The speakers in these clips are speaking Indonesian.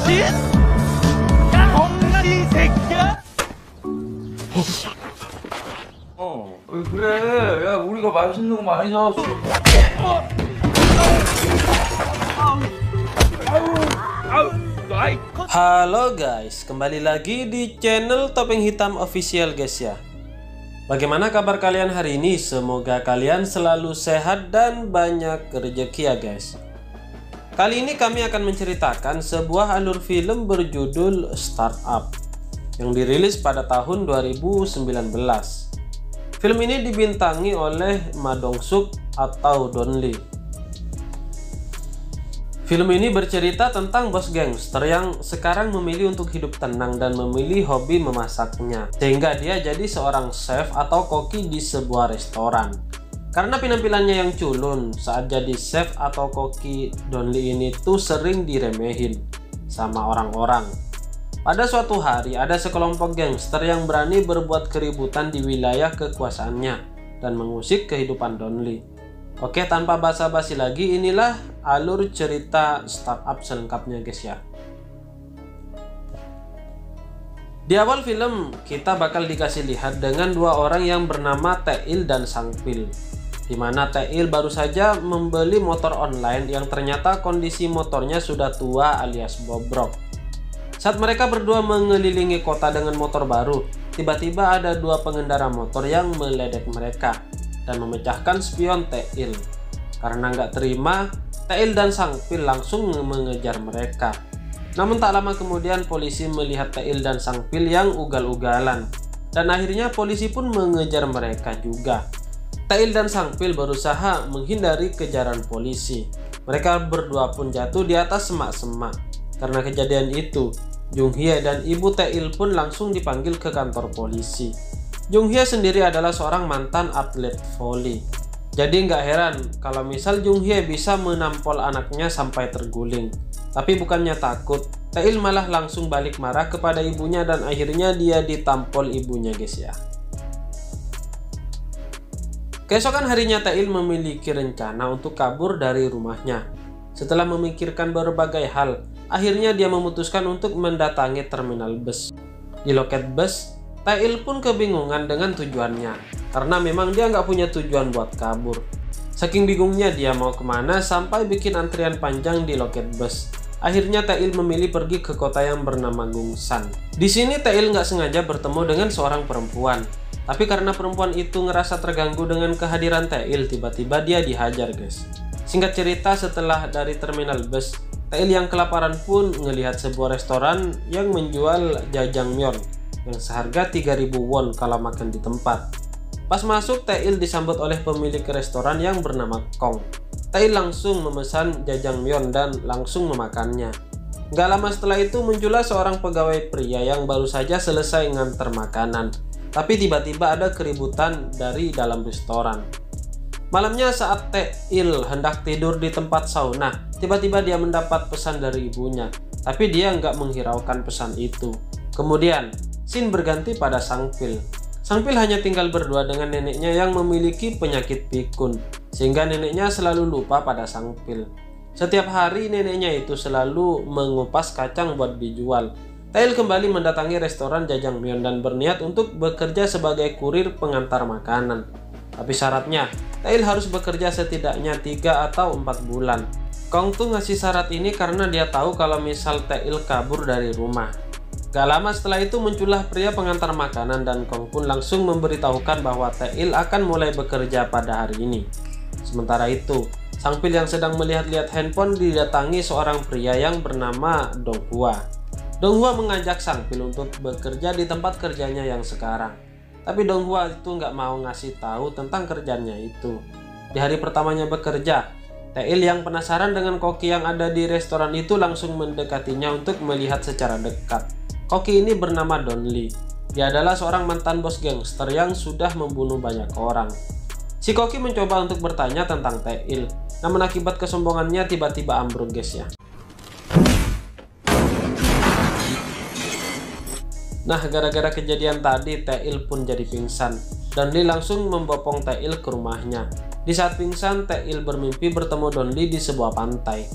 미친? 야, 엉나리 새끼야! 왜 그래? 야, 우리가 맛있는 거 많이 사왔어. Halo guys, kembali lagi di channel Topeng Hitam Official guys ya. Bagaimana kabar kalian hari ini? Semoga kalian selalu sehat dan banyak rezeki ya guys. Kali ini kami akan menceritakan sebuah alur film berjudul Startup yang dirilis pada tahun 2019. Film ini dibintangi oleh Ma Dong-suk atau Don Lee. Film ini bercerita tentang bos gangster yang sekarang memilih untuk hidup tenang dan memilih hobi memasaknya, sehingga dia jadi seorang chef atau koki di sebuah restoran. Karena penampilannya yang culun saat jadi chef atau koki, Don Lee ini tuh sering diremehin sama orang-orang. Pada suatu hari ada sekelompok gangster yang berani berbuat keributan di wilayah kekuasaannya dan mengusik kehidupan Don Lee. Oke, tanpa basa-basi lagi, inilah alur cerita Startup selengkapnya guys ya. Di awal film kita bakal dikasih lihat dengan dua orang yang bernama Tae-il dan Sang-pil, dimana Tae-il baru saja membeli motor online yang ternyata kondisi motornya sudah tua alias bobrok. Saat mereka berdua mengelilingi kota dengan motor baru, tiba-tiba ada dua pengendara motor yang meledek mereka dan memecahkan spion Tae-il. Karena nggak terima, Tae-il dan Sang-pil langsung mengejar mereka. Namun tak lama kemudian polisi melihat Tae-il dan Sang-pil yang ugal-ugalan, dan akhirnya polisi pun mengejar mereka juga. Tae-il dan Sang-pil berusaha menghindari kejaran polisi. Mereka berdua pun jatuh di atas semak-semak. Karena kejadian itu, Jung-hye dan ibu Tae-il pun langsung dipanggil ke kantor polisi. Jung-hye sendiri adalah seorang mantan atlet voli. Jadi nggak heran kalau misal Jung-hye bisa menampol anaknya sampai terguling. Tapi bukannya takut, Tae-il malah langsung balik marah kepada ibunya dan akhirnya dia ditampol ibunya guys ya. Keesokan harinya Tae-il memiliki rencana untuk kabur dari rumahnya. Setelah memikirkan berbagai hal, akhirnya dia memutuskan untuk mendatangi terminal bus. Di loket bus, Tae-il pun kebingungan dengan tujuannya, karena memang dia nggak punya tujuan buat kabur. Saking bingungnya dia mau kemana sampai bikin antrian panjang di loket bus. Akhirnya Tae-il memilih pergi ke kota yang bernama Gungsan. Di sini Tae-il nggak sengaja bertemu dengan seorang perempuan. Tapi karena perempuan itu ngerasa terganggu dengan kehadiran Tae-il, tiba-tiba dia dihajar guys. Singkat cerita, setelah dari terminal bus, Tae-il yang kelaparan pun ngelihat sebuah restoran yang menjual jajangmyeon yang seharga 3.000 won kalau makan di tempat. Pas masuk, Tae-il disambut oleh pemilik restoran yang bernama Kong. Tae-il langsung memesan jajangmyeon dan langsung memakannya. Gak lama setelah itu muncullah seorang pegawai pria yang baru saja selesai nganter makanan. Tapi tiba-tiba ada keributan dari dalam restoran. Malamnya saat Tae-il hendak tidur di tempat sauna, tiba-tiba dia mendapat pesan dari ibunya. Tapi dia nggak menghiraukan pesan itu. Kemudian scene berganti pada Sang-pil. Sang-pil hanya tinggal berdua dengan neneknya yang memiliki penyakit pikun, sehingga neneknya selalu lupa pada Sang-pil. Setiap hari neneknya itu selalu mengupas kacang buat dijual. Tae-il kembali mendatangi restoran jajangmyeon dan berniat untuk bekerja sebagai kurir pengantar makanan. Tapi syaratnya, Tae-il harus bekerja setidaknya 3 atau 4 bulan. Kong tuh ngasih syarat ini karena dia tahu kalau misal Tae-il kabur dari rumah. Gak lama setelah itu muncullah pria pengantar makanan dan Kong pun langsung memberitahukan bahwa Tae-il akan mulai bekerja pada hari ini. Sementara itu, Sang-pil yang sedang melihat-lihat handphone didatangi seorang pria yang bernama Dong-hwa. Dong-hwa mengajak Sang-pil untuk bekerja di tempat kerjanya yang sekarang. Tapi Dong-hwa itu nggak mau ngasih tahu tentang kerjanya itu. Di hari pertamanya bekerja, Tae-il yang penasaran dengan koki yang ada di restoran itu langsung mendekatinya untuk melihat secara dekat. Koki ini bernama Don Lee. Dia adalah seorang mantan bos gangster yang sudah membunuh banyak orang. Si koki mencoba untuk bertanya tentang Tae-il, namun akibat kesombongannya tiba-tiba ambruk guys ya. Nah, gara-gara kejadian tadi, Tae-il pun jadi pingsan. Don Lee langsung membopong Tae-il ke rumahnya. Di saat pingsan, Tae-il bermimpi bertemu Don Lee di sebuah pantai.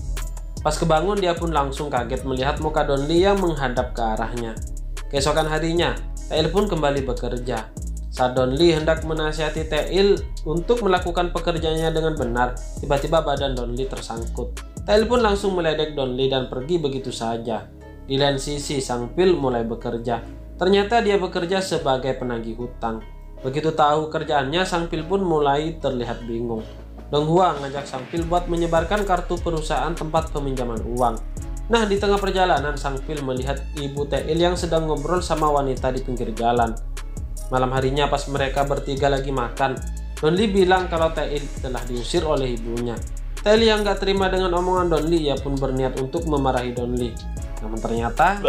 Pas kebangun dia pun langsung kaget melihat muka Donli yang menghadap ke arahnya. Keesokan harinya, Tail pun kembali bekerja. Saat Donli hendak menasihati Tail untuk melakukan pekerjaannya dengan benar, tiba-tiba badan Donli tersangkut. Tail pun langsung meledek Donli dan pergi begitu saja. Di lain sisi, Sang Pil mulai bekerja. Ternyata dia bekerja sebagai penagih hutang. Begitu tahu kerjaannya, Sang Pil pun mulai terlihat bingung. Dong Hua ngajak Sang Pil buat menyebarkan kartu perusahaan tempat peminjaman uang. Nah, di tengah perjalanan Sang Pil melihat ibu Tail yang sedang ngobrol sama wanita di pinggir jalan. Malam harinya pas mereka bertiga lagi makan, Donli bilang kalau Tail telah diusir oleh ibunya. Tail yang gak terima dengan omongan Donli, ia pun berniat untuk memarahi Donli. Namun ternyata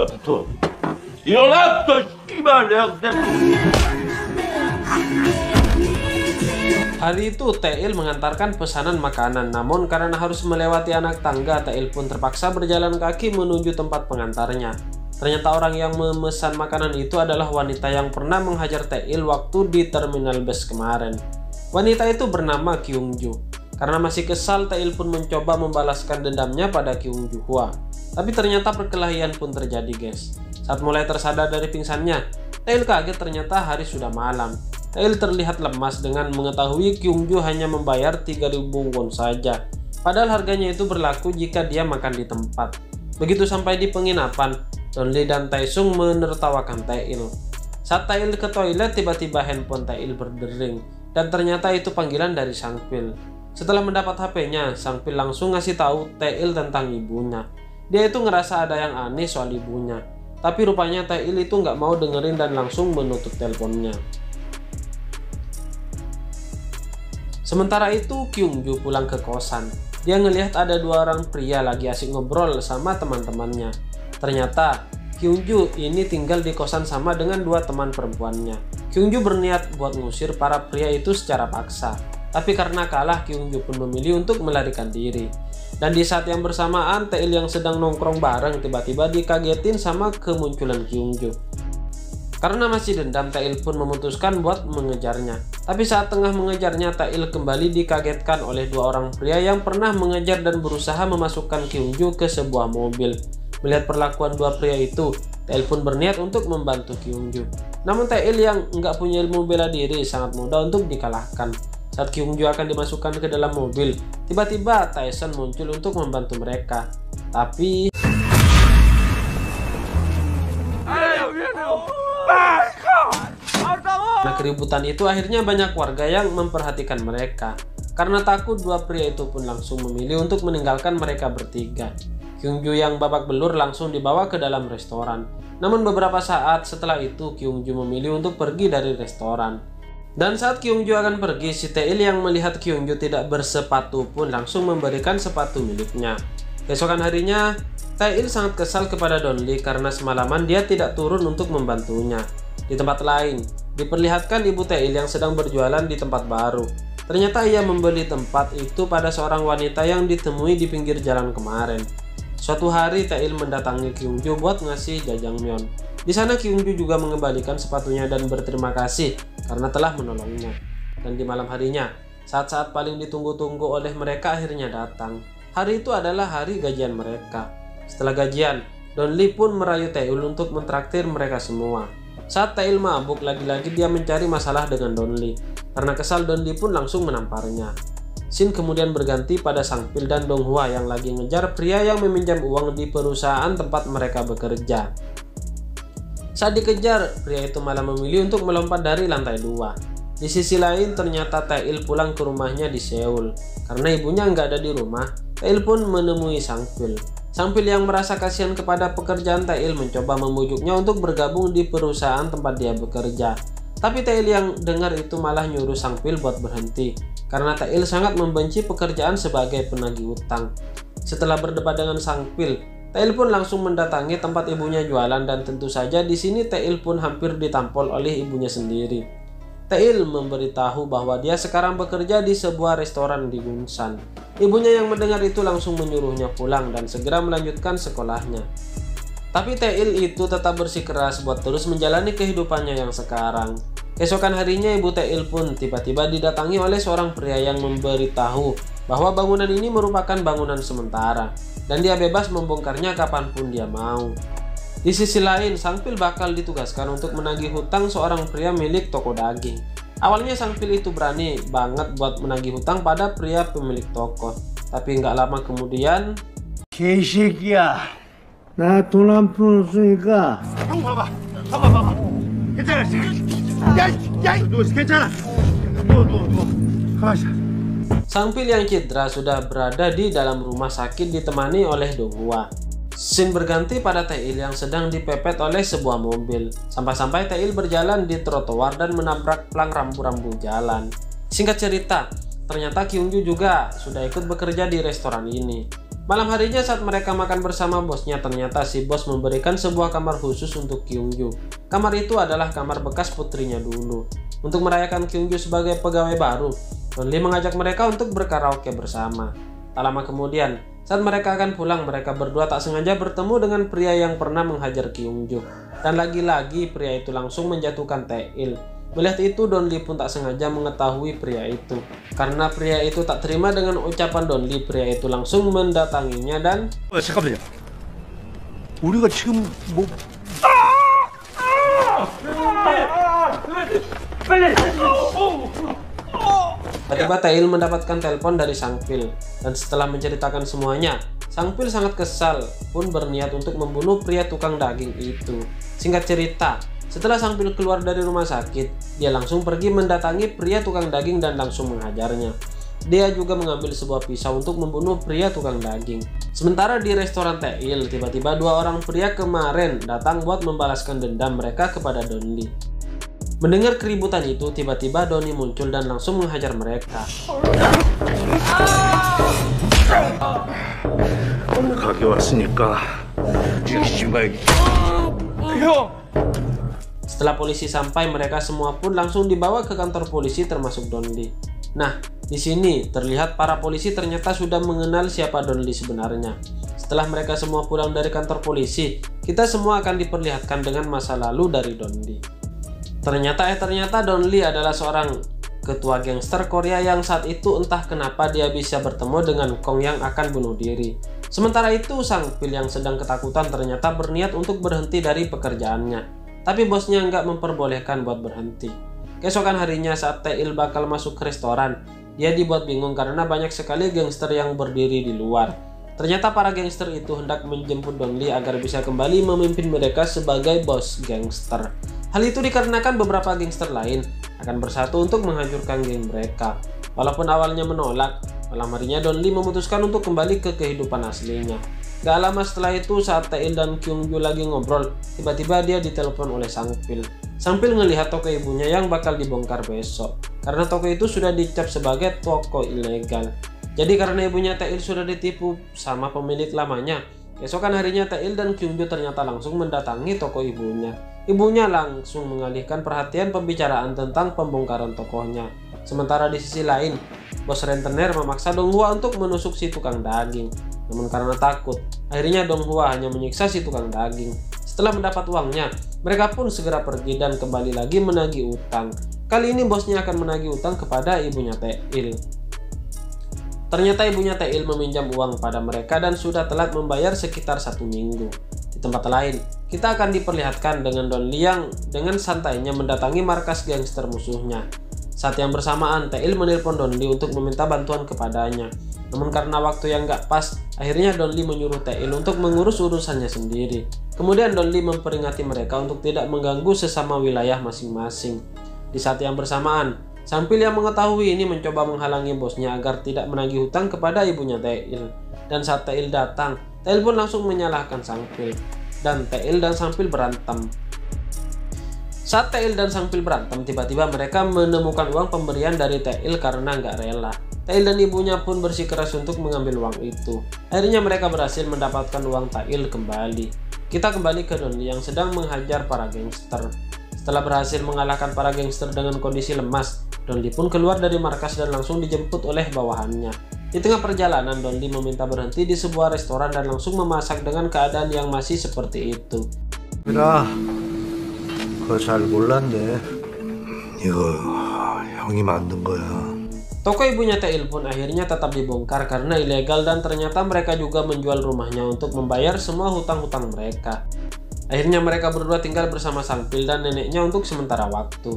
hari itu Tail mengantarkan pesanan makanan, namun karena harus melewati anak tangga, Tail pun terpaksa berjalan kaki menuju tempat pengantarnya. Ternyata orang yang memesan makanan itu adalah wanita yang pernah menghajar Tail waktu di terminal bus kemarin. Wanita itu bernama Kyungju. Karena masih kesal, Tail pun mencoba membalaskan dendamnya pada Kyungju Hua. Tapi ternyata perkelahian pun terjadi, guys. Saat mulai tersadar dari pingsannya, Tail kaget ternyata hari sudah malam. Tail terlihat lemas dengan mengetahui Kyungju hanya membayar 3.000 won saja. Padahal harganya itu berlaku jika dia makan di tempat. Begitu sampai di penginapan, Donli dan Taesung menertawakan Tail. Saat Tail ke toilet, tiba-tiba handphone Tail berdering. Dan ternyata itu panggilan dari Sang Pil. Setelah mendapat HP-nya, Sang Pil langsung ngasih tahu Tail tentang ibunya. Dia itu ngerasa ada yang aneh soal ibunya. Tapi rupanya Tail itu nggak mau dengerin dan langsung menutup teleponnya. Sementara itu Kyungju pulang ke kosan. Dia ngelihat ada dua orang pria lagi asik ngobrol sama teman-temannya. Ternyata Kyungju ini tinggal di kosan sama dengan dua teman perempuannya. Kyungju berniat buat ngusir para pria itu secara paksa. Tapi karena kalah, Kyungju pun memilih untuk melarikan diri. Dan di saat yang bersamaan, Tail yang sedang nongkrong bareng tiba-tiba dikagetin sama kemunculan Kyungju. Karena masih dendam, Tail pun memutuskan buat mengejarnya. Tapi saat tengah mengejarnya, Tail kembali dikagetkan oleh dua orang pria yang pernah mengejar dan berusaha memasukkan Kyungju ke sebuah mobil. Melihat perlakuan dua pria itu, Tail pun berniat untuk membantu Kyungju. Namun Tail yang nggak punya ilmu bela diri sangat mudah untuk dikalahkan. Saat Kyungju akan dimasukkan ke dalam mobil, tiba-tiba Taeson muncul untuk membantu mereka. Tapi nah, keributan itu akhirnya banyak warga yang memperhatikan mereka. Karena takut, dua pria itu pun langsung memilih untuk meninggalkan mereka bertiga. Kyungju yang babak belur langsung dibawa ke dalam restoran. Namun beberapa saat setelah itu Kyungju memilih untuk pergi dari restoran. Dan saat Kyungju akan pergi, si Tail yang melihat Kyungju tidak bersepatu pun langsung memberikan sepatu miliknya. Keesokan harinya, Tail sangat kesal kepada Donli karena semalaman dia tidak turun untuk membantunya. Di tempat lain, diperlihatkan ibu Tail yang sedang berjualan di tempat baru. Ternyata ia membeli tempat itu pada seorang wanita yang ditemui di pinggir jalan kemarin. Suatu hari Tail mendatangi Kyungju buat ngasih jajangmyeon. Di sana Kyungju juga mengembalikan sepatunya dan berterima kasih karena telah menolongnya. Dan di malam harinya, saat-saat paling ditunggu-tunggu oleh mereka akhirnya datang. Hari itu adalah hari gajian mereka. Setelah gajian, Donli pun merayu Tail untuk mentraktir mereka semua. Saat Tail mabuk, lagi-lagi dia mencari masalah dengan Donli. Karena kesal, Donli pun langsung menamparnya. Scene kemudian berganti pada Sang Pil dan Dong Hua yang lagi ngejar pria yang meminjam uang di perusahaan tempat mereka bekerja. Saat dikejar, pria itu malah memilih untuk melompat dari lantai 2. Di sisi lain, ternyata Tail pulang ke rumahnya di Seoul. Karena ibunya nggak ada di rumah, Tail pun menemui Sang Pil. Sang Pil yang merasa kasihan kepada pekerjaan Tail mencoba membujuknya untuk bergabung di perusahaan tempat dia bekerja. Tapi Tail yang dengar itu malah nyuruh Sang Pil buat berhenti. Karena Tail sangat membenci pekerjaan sebagai penagih utang. Setelah berdebat dengan Sang Pil, Tail pun langsung mendatangi tempat ibunya jualan dan tentu saja di sini Tail pun hampir ditampol oleh ibunya sendiri. Tail memberitahu bahwa dia sekarang bekerja di sebuah restoran di Gunsan. Ibunya yang mendengar itu langsung menyuruhnya pulang dan segera melanjutkan sekolahnya. Tapi Tail itu tetap bersikeras buat terus menjalani kehidupannya yang sekarang. Keesokan harinya ibu Tail pun tiba-tiba didatangi oleh seorang pria yang memberitahu bahwa bangunan ini merupakan bangunan sementara. dan dia bebas membongkarnya kapanpun dia mau. Di sisi lain, Sang Pil bakal ditugaskan untuk menagih hutang seorang pria milik toko daging. Awalnya Sang Pil itu berani banget buat menagih hutang pada pria pemilik toko, tapi nggak lama kemudian 개새끼야, 나 돈 안 풀었으니까. 형 봐봐. 괜찮아. 너 괜찮아. 누워. 가만히 있어. Sang Pil yang cedera sudah berada di dalam rumah sakit ditemani oleh Dong Hua. Scene berganti pada Tae-il yang sedang dipepet oleh sebuah mobil. Sampai-sampai Tae-il berjalan di trotoar dan menabrak plang rambu-rambu jalan. Singkat cerita, ternyata Kyungju juga sudah ikut bekerja di restoran ini. Malam harinya saat mereka makan bersama bosnya, ternyata si bos memberikan sebuah kamar khusus untuk Kyungju. Kamar itu adalah kamar bekas putrinya dulu. Untuk merayakan Kyungju sebagai pegawai baru, Don Lee mengajak mereka untuk berkaraoke bersama. Tak lama kemudian, saat mereka akan pulang, mereka berdua tak sengaja bertemu dengan pria yang pernah menghajar Kyungju. Dan lagi-lagi pria itu langsung menjatuhkan Tae-il. Melihat itu, Don Lee pun tak sengaja mengetahui pria itu. Karena pria itu tak terima dengan ucapan Don Lee, pria itu langsung mendatanginya dan 잠깐만요. 우리가 지금 뭐? tiba-tiba Tae-il mendapatkan telepon dari Sang Pil. Dan setelah menceritakan semuanya, Sang Pil sangat kesal pun berniat untuk membunuh pria tukang daging itu. Singkat cerita, setelah Sang Pil keluar dari rumah sakit, dia langsung pergi mendatangi pria tukang daging dan langsung menghajarnya. Dia juga mengambil sebuah pisau untuk membunuh pria tukang daging. Sementara di restoran Tae-il, tiba-tiba dua orang pria kemarin datang buat membalaskan dendam mereka kepada Don Lee. Mendengar keributan itu, tiba-tiba Don Lee muncul dan langsung menghajar mereka. 가게 왔으니까 죽여야지. 형! Setelah polisi sampai, mereka semua pun langsung dibawa ke kantor polisi termasuk Don Lee. Nah, di sini terlihat para polisi ternyata sudah mengenal siapa Don Lee sebenarnya. Setelah mereka semua pulang dari kantor polisi, kita semua akan diperlihatkan dengan masa lalu dari Don Lee. Ternyata Don Lee adalah seorang ketua gangster Korea yang saat itu entah kenapa dia bisa bertemu dengan Kong yang akan bunuh diri. Sementara itu, Sang Pil yang sedang ketakutan ternyata berniat untuk berhenti dari pekerjaannya. Tapi bosnya nggak memperbolehkan buat berhenti. Keesokan harinya saat Tae-il bakal masuk ke restoran, dia dibuat bingung karena banyak sekali gangster yang berdiri di luar. Ternyata para gangster itu hendak menjemput Don Lee agar bisa kembali memimpin mereka sebagai bos gangster. Hal itu dikarenakan beberapa gangster lain akan bersatu untuk menghancurkan geng mereka. Walaupun awalnya menolak, malam harinya Don Lee memutuskan untuk kembali ke kehidupan aslinya. Gak lama setelah itu, saat Tae-il dan Kyungju lagi ngobrol, tiba-tiba dia ditelepon oleh Sang Pil. Sang Pil ngelihat toko ibunya yang bakal dibongkar besok, karena toko itu sudah dicap sebagai toko ilegal. Jadi karena ibunya Tae-il sudah ditipu sama pemilik lamanya, keesokan harinya Tae-il dan Kyungju ternyata langsung mendatangi toko ibunya. Ibunya langsung mengalihkan perhatian pembicaraan tentang pembongkaran tokonya. Sementara di sisi lain, bos rentenir memaksa Dong Hua untuk menusuk si tukang daging. Namun karena takut, akhirnya Dong Hua hanya menyiksa si tukang daging. Setelah mendapat uangnya, mereka pun segera pergi dan kembali lagi menagih utang. Kali ini bosnya akan menagih utang kepada ibunya Tae-il. Ternyata ibunya Tae-il meminjam uang pada mereka dan sudah telat membayar sekitar 1 minggu. Di tempat lain, kita akan diperlihatkan dengan Don Lee yang dengan santainya mendatangi markas gangster musuhnya. Saat yang bersamaan, Tae-il menelpon Don Lee untuk meminta bantuan kepadanya. Namun karena waktu yang gak pas, akhirnya Don Lee menyuruh Tae-il untuk mengurus urusannya sendiri. Kemudian Don Lee memperingati mereka untuk tidak mengganggu sesama wilayah masing-masing. Di saat yang bersamaan, Sang Pil yang mengetahui ini mencoba menghalangi bosnya agar tidak menagih hutang kepada ibunya Tae-il. Dan saat Tae-il datang, Tae-il pun langsung menyalahkan Sang Pil. Dan Tae-il dan Sang Pil berantem. Saat Tae-il dan Sang Pil berantem, tiba-tiba mereka menemukan uang pemberian dari Tae-il karena nggak rela. Tae-il dan ibunya pun bersikeras untuk mengambil uang itu. Akhirnya mereka berhasil mendapatkan uang Tae-il kembali. Kita kembali ke Don Lee yang sedang menghajar para gangster. Setelah berhasil mengalahkan para gangster dengan kondisi lemas, Don Lee pun keluar dari markas dan langsung dijemput oleh bawahannya. Di tengah perjalanan, Don Lee meminta berhenti di sebuah restoran dan langsung memasak dengan keadaan yang masih seperti itu. 야, 그거 잘 몰랐네. 이거 형이 만든 거야. Toko ibunya Tail pun akhirnya tetap dibongkar karena ilegal dan ternyata mereka juga menjual rumahnya untuk membayar semua hutang-hutang mereka. Akhirnya mereka berdua tinggal bersama sang Phil dan neneknya untuk sementara waktu.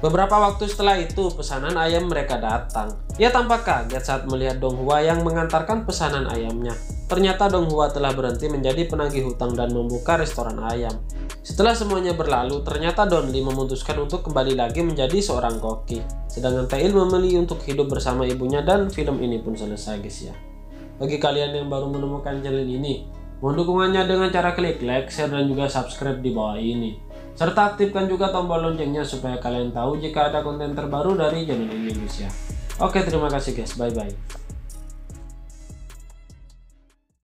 Beberapa waktu setelah itu, pesanan ayam mereka datang. Ia tampak kaget saat melihat Dong Hua yang mengantarkan pesanan ayamnya. Ternyata Dong Hua telah berhenti menjadi penagih hutang dan membuka restoran ayam. Setelah semuanya berlalu, ternyata Don Lee memutuskan untuk kembali lagi menjadi seorang koki. Sedangkan Tail memilih untuk hidup bersama ibunya dan film ini pun selesai guys ya. Bagi kalian yang baru menemukan channel ini, mohon dukungannya dengan cara klik like, share, dan juga subscribe di bawah ini. Serta aktifkan juga tombol loncengnya supaya kalian tahu jika ada konten terbaru dari channel ini guys ya. Oke, terima kasih guys, bye bye.